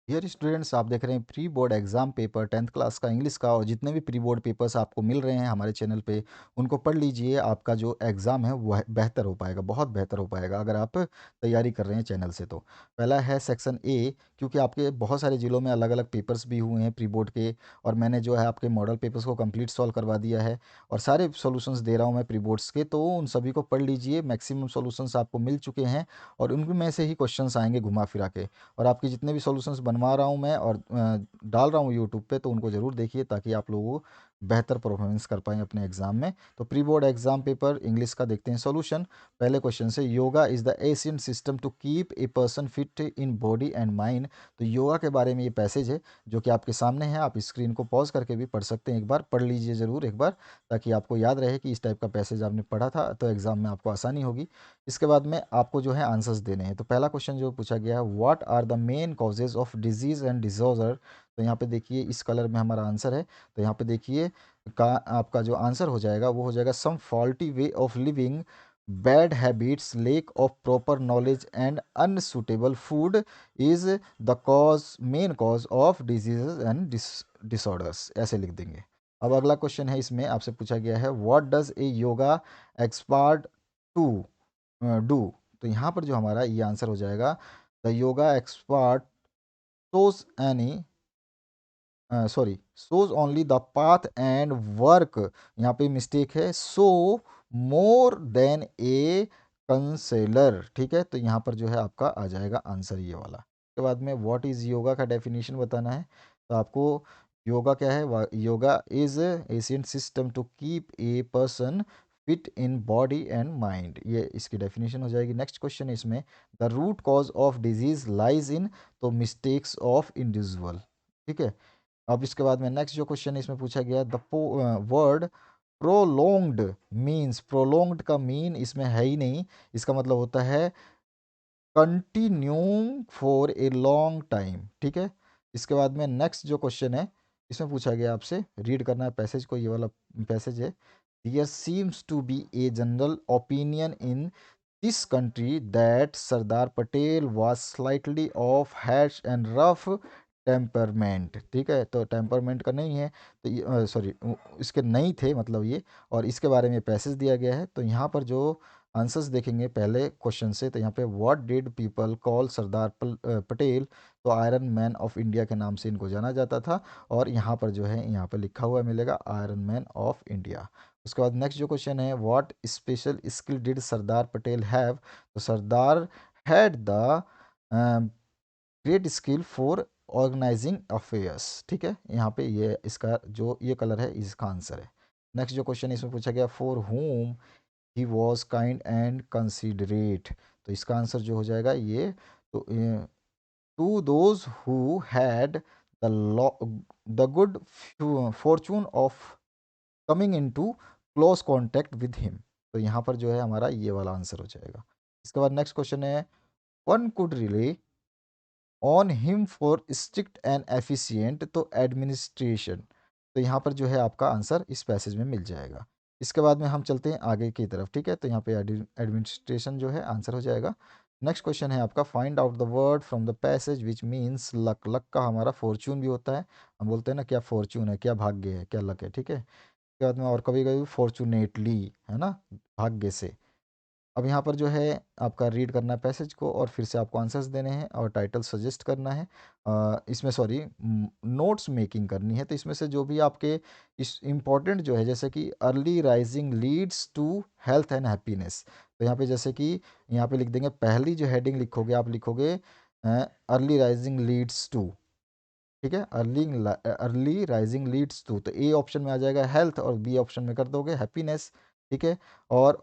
Dear students, आप देख रहे हैं pre board exam paper 10th class का इंग्लिश का। और जितने भी प्री बोर्ड पेपर्स आपको मिल रहे हैं हमारे चैनल पे, उनको पढ़ लीजिए। आपका जो एग्ज़ाम है वह बेहतर हो पाएगा, बहुत बेहतर हो पाएगा अगर आप तैयारी कर रहे हैं चैनल से। तो पहला है सेक्शन ए, क्योंकि आपके बहुत सारे ज़िलों में अलग अलग पेपर्स भी हुए हैं प्री बोर्ड के, और मैंने जो है आपके मॉडल पेपर्स को कंप्लीट सॉल्व करवा दिया है और सारे सॉल्यूशंस दे रहा हूँ मैं प्री बोर्ड्स के। तो उन सभी को पढ़ लीजिए, मैक्सिमम सॉल्यूशंस आपको मिल चुके हैं और उनमें से ही क्वेश्चंस आएंगे घुमा फिरा के। और आपकी जितने भी सॉल्यूशंस बनवा रहा हूँ मैं और डाल रहा हूँ यूट्यूब पे, तो उनको ज़रूर देखिए ताकि आप लोगों बेहतर परफॉर्मेंस कर पाएँ अपने एग्जाम में। तो pre board exam paper English का देखते हैं सॉल्यूशन। पहले क्वेश्चन से, yoga is the ancient system to keep a person fit in body and mind. तो योगा के बारे में ये पैसेज है जो कि आपके सामने है। आप स्क्रीन को पॉज करके भी पढ़ सकते हैं, एक बार पढ़ लीजिए ज़रूर एक बार, ताकि आपको याद रहे कि इस टाइप का पैसेज आपने पढ़ा था, तो एग्जाम में आपको आसानी होगी। इसके बाद में आपको जो है आंसर्स देने हैं। तो पहला क्वेश्चन जो पूछा गया है, what are the main causes of disease and disorder. तो यहाँ पे देखिए इस कलर में हमारा आंसर है। तो यहाँ पे देखिए का आपका जो आंसर हो जाएगा वो हो जाएगा some faulty way of living, bad habits, lack of proper knowledge and unsuitable food is the cause, main cause of diseases and disorders, ऐसे लिख देंगे। अब अगला क्वेश्चन है, इसमें आपसे पूछा गया है, what does a yoga expert to do. तो यहाँ पर जो हमारा ये आंसर हो जाएगा, the yoga expert shows any sorry shows only the path and work. यहाँ पे मिस्टेक है, सो मोर देन ए कंसेलर। ठीक है, तो यहाँ पर जो है आपका आ जाएगा आंसर ये वाला। उसके बाद में व्हाट इज योगा का डेफिनेशन बताना है। तो आपको योगा क्या है, yoga is ancient system to keep a person fit in body and mind, ये इसकी डेफिनेशन हो जाएगी। नेक्स्ट क्वेश्चन है इसमें, the root cause of disease lies in, तो मिस्टेक्स ऑफ इंडिविजुअल। ठीक है, अब इसके बाद में नेक्स्ट जो क्वेश्चन है इसमें पूछा गया, the word prolonged means. Prolonged का मीन इसमें है ही नहीं, इसका मतलब होता है continuing for a long time. ठीक है, इसके बाद में नेक्स्ट जो क्वेश्चन है इसमें पूछा गया, आपसे रीड करना है पैसेज को, ये वाला पैसेज है, there seems to be a general opinion in this country that Sardar Patel was slightly of harsh and rough temperament. ठीक है, तो टेम्परमेंट का नहीं है, तो ये सॉरी इसके नहीं थे मतलब ये, और इसके बारे में पैसेज दिया गया है। तो यहाँ पर जो आंसर्स देखेंगे पहले क्वेश्चन से, तो यहाँ पे what did people call Sardar Patel. तो आयरन मैन ऑफ इंडिया के नाम से इनको जाना जाता था, और यहाँ पर जो है यहाँ पर लिखा हुआ मिलेगा आयरन मैन ऑफ इंडिया। उसके बाद नेक्स्ट जो क्वेश्चन है, what special skill did Sardar Patel have. तो Sardar had the great skill for organising affairs. ठीक है, यहाँ पे ये इसका जो ये कलर है इसका आंसर है। नेक्स्ट जो क्वेश्चन इसमें पूछा गया, for whom he was kind and considerate. तो इसका आंसर जो हो जाएगा ये, तो to those who had the good fortune of coming in to close contact with him. तो यहाँ पर जो है हमारा ये वाला आंसर हो जाएगा। इसके बाद नेक्स्ट क्वेश्चन है, one could relay on him for strict and efficient, तो एडमिनिस्ट्रेशन। तो यहाँ पर जो है आपका आंसर इस पैसेज में मिल जाएगा। इसके बाद में हम चलते हैं आगे की तरफ। ठीक है, तो यहाँ पे एडमिनिस्ट्रेशन जो है आंसर हो जाएगा। नेक्स्ट क्वेश्चन है आपका, find out the word from the passage which means luck. Luck का हमारा फॉर्चून भी होता है, हम बोलते हैं ना क्या फॉर्चून है, क्या भाग्य है, क्या लक है। ठीक है, इसके बाद में और कभी कभी फॉर्चुनेटली, है ना, भाग्य से। अब यहाँ पर जो है आपका रीड करना है पैसेज को, और फिर से आपको आंसर्स देने हैं और टाइटल सजेस्ट करना है। इसमें सॉरी नोट्स मेकिंग करनी है। तो इसमें से जो भी आपके इस इम्पॉर्टेंट जो है, जैसे कि early rising leads to health and happiness. तो यहाँ पे जैसे कि यहाँ पे लिख देंगे, पहली जो हेडिंग लिखोगे आप लिखोगे अर्ली राइजिंग लीड्स टू। ठीक है, अर्ली राइजिंग लीड्स टू, तो ए ऑप्शन में आ जाएगा हेल्थ, और बी ऑप्शन में कर दोगे हैप्पीनेस। ठीक है, और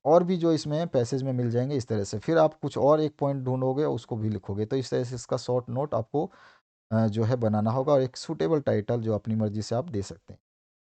और भी जो इसमें पैसेज में मिल जाएंगे इस तरह से, फिर आप कुछ और एक पॉइंट ढूंढोगे उसको भी लिखोगे। तो इस तरह से इसका शॉर्ट नोट आपको जो है बनाना होगा, और एक सूटेबल टाइटल जो अपनी मर्जी से आप दे सकते हैं।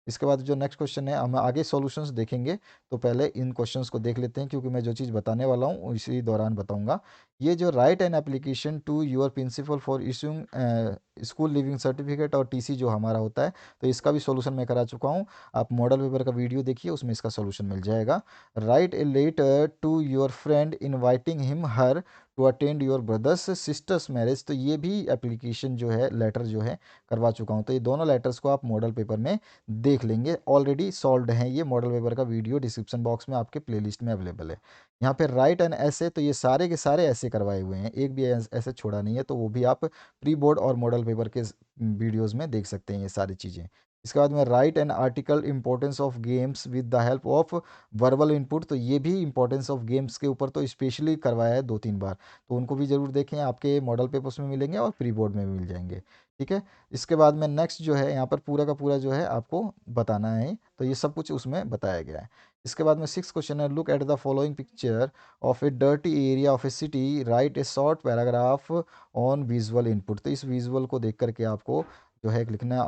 इसके बाद जो नेक्स्ट क्वेश्चन है, हम आगे सॉल्यूशंस देखेंगे, तो पहले इन क्वेश्चंस को देख लेते हैं, क्योंकि मैं जो चीज़ बताने वाला हूँ इसी दौरान बताऊंगा। ये जो write an application to your principal for issuing school leaving certificate और टीसी जो हमारा होता है, तो इसका भी सॉल्यूशन मैं करा चुका हूँ। आप मॉडल पेपर का वीडियो देखिए, उसमें इसका सॉल्यूशन मिल जाएगा। Write a letter to your friend inviting him her to attend your brother's sister's marriage, तो ये भी एप्लीकेशन जो है, लेटर जो है करवा चुका हूँ। तो ये दोनों लेटर्स को आप मॉडल पेपर में देख लेंगे, ऑलरेडी सॉल्व्ड हैं ये। मॉडल पेपर का वीडियो डिस्क्रिप्शन बॉक्स में आपके प्लेलिस्ट में अवेलेबल है। यहाँ पे राइट एन ऐसे, तो ये सारे के सारे ऐसे करवाए हुए हैं, एक भी ऐसे छोड़ा नहीं है, तो वो भी आप प्री बोर्ड और मॉडल पेपर के वीडियोज़ में देख सकते हैं ये सारी चीज़ें। इसके बाद में right an article importance of games with the help of verbal input, तो ये भी इंपॉर्टेंस ऑफ गेम्स के ऊपर तो स्पेशली करवाया है 2-3 बार, तो उनको भी ज़रूर देखें, आपके मॉडल पेपर्स में मिलेंगे और प्री बोर्ड में भी मिल जाएंगे। ठीक है। इसके बाद में नेक्स्ट जो है यहाँ पर पूरा का पूरा जो है आपको बताना है, तो ये सब कुछ उसमें बताया गया है। इसके बाद में 6 क्वेश्चन है, look at the following picture of A dirty area of A city, right A short paragraph on visual input, तो इस विजुअल को देख करके आपको जो है लिखना है,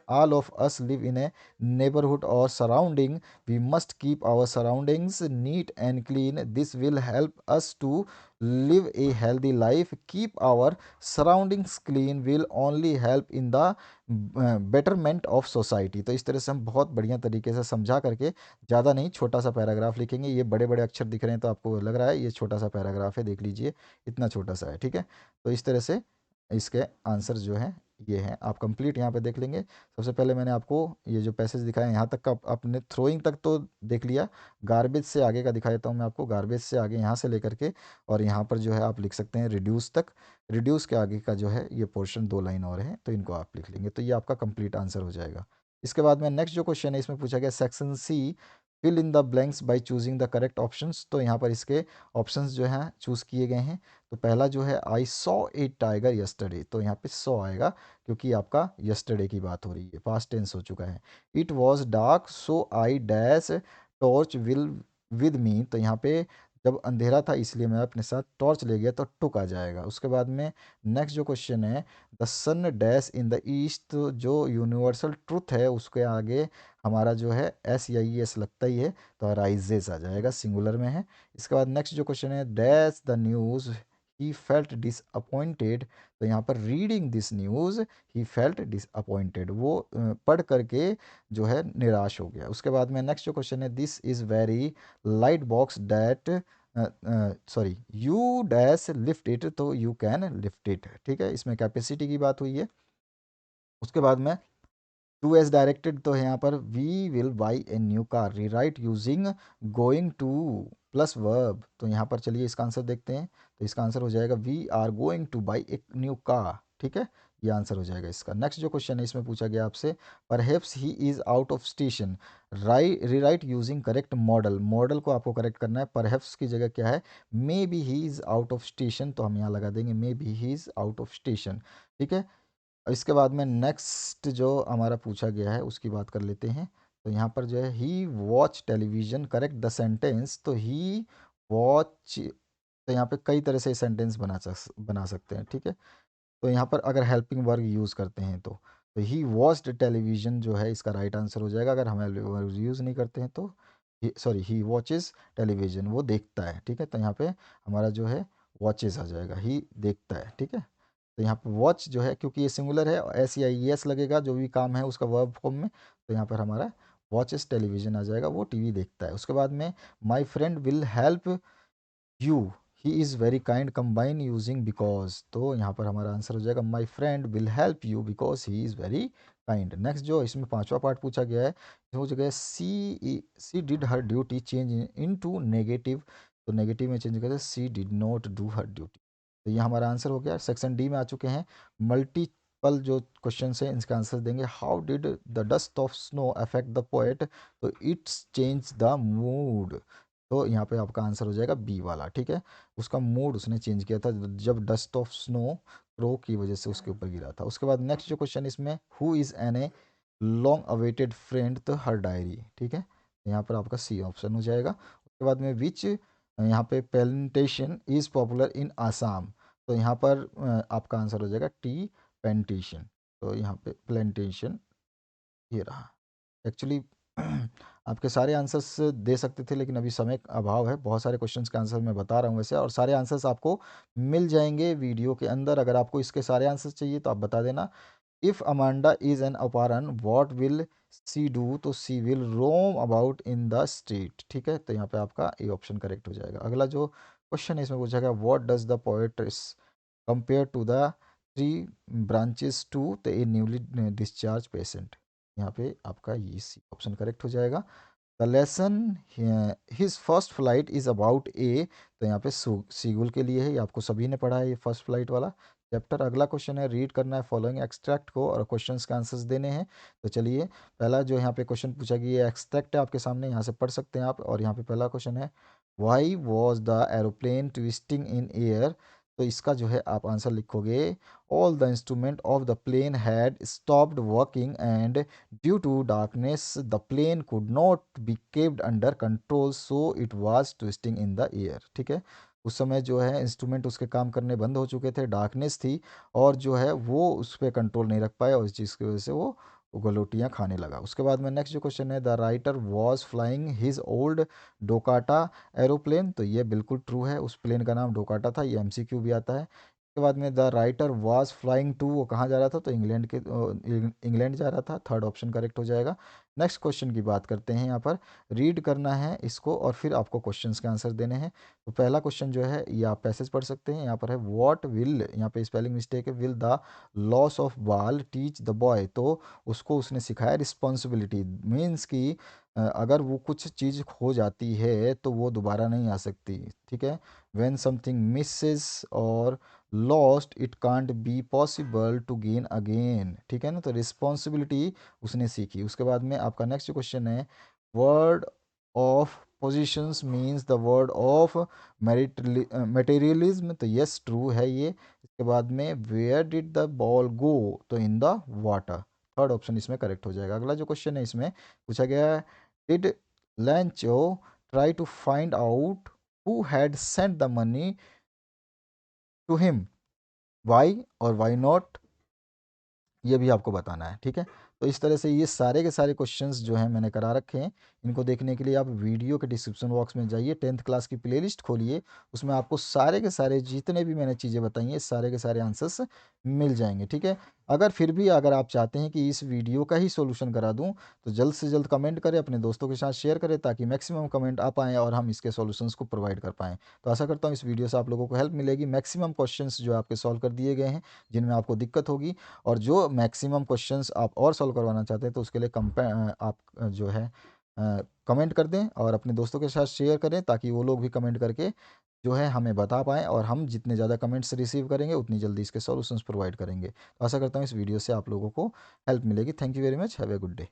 all of us live in a neighbourhood और surrounding, we must keep our surroundings neat and clean, this will help us to live a healthy life, keep our surroundings clean will only help in the betterment of society. तो इस तरह से हम बहुत बढ़िया तरीके से समझा करके, ज़्यादा नहीं, छोटा सा पैराग्राफ लिखेंगे। ये बड़े बड़े अक्षर दिख रहे हैं तो आपको लग रहा है ये छोटा सा पैराग्राफ है, देख लीजिए इतना छोटा सा है। ठीक है। तो इस तरह से इसके आंसर जो हैं ये हैं, आप कंप्लीट यहाँ पे देख लेंगे। सबसे पहले मैंने आपको ये जो पैसेज दिखाया यहाँ तक का आपने थ्रोइंग तक तो देख लिया, गार्बेज से आगे का दिखा देता हूँ मैं आपको। गार्बेज से आगे यहाँ से लेकर के और यहाँ पर जो है आप लिख सकते हैं रिड्यूस तक, रिड्यूस के आगे का जो है ये पोर्शन 2 लाइन और है, तो इनको आप लिख लेंगे, तो ये आपका कंप्लीट आंसर हो जाएगा। इसके बाद में नेक्स्ट जो क्वेश्चन है इसमें पूछा गया section C, fill in the blanks by choosing the correct options, तो यहाँ पर इसके ऑप्शंस जो हैं चूज़ किए गए हैं। तो पहला जो है I saw a tiger yesterday, तो यहाँ पे सॉ आएगा क्योंकि आपका यस्टरडे की बात हो रही है, पास्ट टेंस हो चुका है। It was dark so I dash torch will with me, तो यहाँ पे जब अंधेरा था इसलिए मैं अपने साथ टॉर्च ले गया, तो टुक आ जाएगा। उसके बाद में नेक्स्ट जो क्वेश्चन है, the sun dash in the east, तो जो यूनिवर्सल ट्रुथ है उसके आगे हमारा जो है एस या ई एस लगता ही है, तो राइजेस आ जाएगा, सिंगुलर में है। इसके बाद नेक्स्ट जो क्वेश्चन है, dash the news he felt disappointed, तो यहाँ पर reading this news he felt disappointed, वो पढ़ करके जो है निराश हो गया। उसके बाद में नेक्स्ट जो क्वेश्चन है, this is very light box that sorry you dash lift it, तो यू कैन लिफ्ट इट। ठीक है, इसमें कैपेसिटी की बात हुई है। उसके बाद में टू एज डायरेक्टेड, तो यहाँ पर we will buy a new car, rewrite using going to plus verb, तो यहाँ पर चलिए इसका आंसर देखते हैं। तो इसका आंसर हो जाएगा we are going to buy a new car. ठीक है, ये आंसर हो जाएगा इसका। नेक्स्ट जो क्वेश्चन है इसमें पूछा गया आपसे, perhaps he is out of station, rewrite using correct model, model को आपको करेक्ट करना है। परहैप्स की जगह क्या है, may be he is out of station, तो हम यहाँ लगा देंगे may be he is out of station. ठीक है। इसके बाद में नेक्स्ट जो हमारा पूछा गया है उसकी बात कर लेते हैं। तो यहाँ पर जो है he watch television, correct the sentence, तो ही वॉच, तो यहाँ पे कई तरह से सेंटेंस बना सकते हैं। ठीक है। तो यहाँ पर अगर हेल्पिंग वर्ग यूज़ करते हैं तो ही वॉच्ड टेलीविज़न जो है इसका राइट आंसर हो जाएगा। अगर हम हेल्पिंग वर्ग यूज़ नहीं करते हैं तो सॉरी ही वॉचेस टेलीविज़न, वो देखता है। ठीक है, तो यहाँ पे हमारा जो है वॉचेस आ जाएगा, ही देखता है। ठीक है। तो यहाँ पर वॉच जो है क्योंकि ये सिंगुलर है, एस या ई एस लगेगा, जो भी काम है उसका वर्ब फॉर्म में, तो यहाँ पर हमारा वॉचेस टेलीविज़न आ जाएगा, वो टीवी देखता है। उसके बाद में my friend will help you he is very kind, combine using because, तो यहाँ पर हमारा आंसर हो जाएगा my friend will help you because he is very kind. Next जो इसमें पांचवा पार्ट पूछा गया है, जो हो जगह she did her duty change into negative, तो नेगेटिव में चेंज करते she did not do her duty, तो ये हमारा आंसर हो गया। सेक्शन डी में आ चुके हैं, मल्टीपल जो क्वेश्चन है इसका आंसर देंगे। How did the dust of snow affect the poet, तो इट्स चेंज द मूड, तो यहाँ पे आपका आंसर हो जाएगा बी वाला। ठीक है, उसका मूड उसने चेंज किया था जब डस्ट ऑफ स्नो क्रो की वजह से उसके ऊपर गिरा था। उसके बाद नेक्स्ट जो क्वेश्चन इसमें, who is an a long awaited friend, तो हर डायरी। ठीक है, यहाँ पर आपका सी ऑप्शन हो जाएगा। उसके बाद में विच, यहाँ पे plantation is popular in Assam, तो यहाँ पर आपका आंसर हो जाएगा टी प्लांटेशन, तो यहाँ पे प्लांटेशन ये रहा। एक्चुअली आपके सारे आंसर्स दे सकते थे लेकिन अभी समय का अभाव है, बहुत सारे क्वेश्चंस का आंसर मैं बता रहा हूँ वैसे, और सारे आंसर्स आपको मिल जाएंगे वीडियो के अंदर। अगर आपको इसके सारे आंसर्स चाहिए तो आप बता देना। इफ़ अमांडा इज़ एन अपहरण व्हाट विल सी डू, तो she will roam about in the street. ठीक है, तो यहाँ पे आपका ए ऑप्शन करेक्ट हो जाएगा। अगला जो क्वेश्चन इसमें पूछा गया what does the poet compare to the three branches to the a newly discharge patient. यहाँ पे आपका ये सी ऑप्शन करेक्ट हो जाएगा। The lesson his first flight is about a, तो यहाँ पे सीगुल के लिए है, ये आपको सभी ने पढ़ा है ये फर्स्ट फ्लाइट वाला चैप्टर। अगला क्वेश्चन है रीड करना है फॉलोइंग एक्सट्रैक्ट को और क्वेश्चंस के आंसर्स देने हैं। तो चलिए पहला जो यहाँ पे क्वेश्चन पूछा गया ये एक्सट्रैक्ट है आपके सामने, यहाँ से पढ़ सकते हैं आप। और यहाँ पे पहला क्वेश्चन है why was the aeroplane twisting in air, तो इसका जो है आप आंसर लिखोगे all the instrument of the plane had stopped working and due to darkness the plane could not be kept under control so it was twisting in the air. ठीक है, उस समय जो है इंस्ट्रूमेंट उसके काम करने बंद हो चुके थे, डार्कनेस थी और जो है वो उस पर कंट्रोल नहीं रख पाए और इस चीज़ की वजह से वो गलोटियाँ खाने लगा। उसके बाद में नेक्स्ट जो क्वेश्चन है the writer was flying his old Dakota aeroplane, तो ये बिल्कुल ट्रू है, उस प्लेन का नाम डोकाटा था, ये एमसीक्यू भी आता है। उसके बाद में the writer was flying to, वो कहाँ जा रहा था, तो इंग्लैंड के इंग्लैंड जा रहा था, थर्ड ऑप्शन करेक्ट हो जाएगा। नेक्स्ट क्वेश्चन की बात करते हैं, यहाँ पर रीड करना है इसको और फिर आपको क्वेश्चंस के आंसर देने हैं। तो पहला क्वेश्चन जो है ये आप पैसेज पढ़ सकते हैं, यहाँ पर है व्हाट विल, यहाँ पे स्पेलिंग मिस्टेक है, will the loss of ball teach the boy, तो उसको उसने सिखाया रिस्पॉन्सिबिलिटी, मीन्स कि अगर वो कुछ चीज़ खो जाती है तो वो दोबारा नहीं आ सकती। ठीक है, when something misses or lost it can't be possible to gain again. ठीक है ना, तो रिस्पॉन्सिबिलिटी उसने सीखी। उसके बाद में आपका नेक्स्ट क्वेश्चन है word of positions means the word of materialism, तो यस ट्रू है ये। इसके बाद में वेयर डिड द बॉल गो, तो in the water, third option इसमें करेक्ट हो जाएगा। अगला जो क्वेश्चन है इसमें पूछा गया है did Lencho try to find out who had sent the money to him, why or why not, ये भी आपको बताना है। ठीक है, तो इस तरह से ये सारे के सारे क्वेश्चंस जो हैं मैंने करा रखे हैं। इनको देखने के लिए आप वीडियो के डिस्क्रिप्शन बॉक्स में जाइए, 10th क्लास की प्लेलिस्ट खोलिए, उसमें आपको सारे के सारे जितने भी मैंने चीज़ें बताई हैं सारे के सारे आंसर्स मिल जाएंगे। ठीक है, अगर फिर भी अगर आप चाहते हैं कि इस वीडियो का ही सोल्यूशन करा दूं तो जल्द से जल्द कमेंट करें, अपने दोस्तों के साथ शेयर करें ताकि मैक्सिमम कमेंट आ पाएँ और हम इसके सॉल्यूशंस को प्रोवाइड कर पाएँ। तो आशा करता हूँ इस वीडियो से आप लोगों को हेल्प मिलेगी, मैक्सिमम क्वेश्चंस जो आपके सॉल्व कर दिए गए हैं जिनमें आपको दिक्कत होगी, और जो मैक्सिमम क्वेश्चंस आप और सॉल्व करवाना चाहते हैं तो उसके लिए आप जो है कमेंट कर दें और अपने दोस्तों के साथ शेयर करें ताकि वो लोग भी कमेंट करके जो है हमें बता पाएँ और हम जितने ज़्यादा कमेंट्स रिसीव करेंगे उतनी जल्दी इसके सॉल्यूशंस प्रोवाइड करेंगे। तो आशा करता हूँ इस वीडियो से आप लोगों को हेल्प मिलेगी। Thank you very much, have a good day.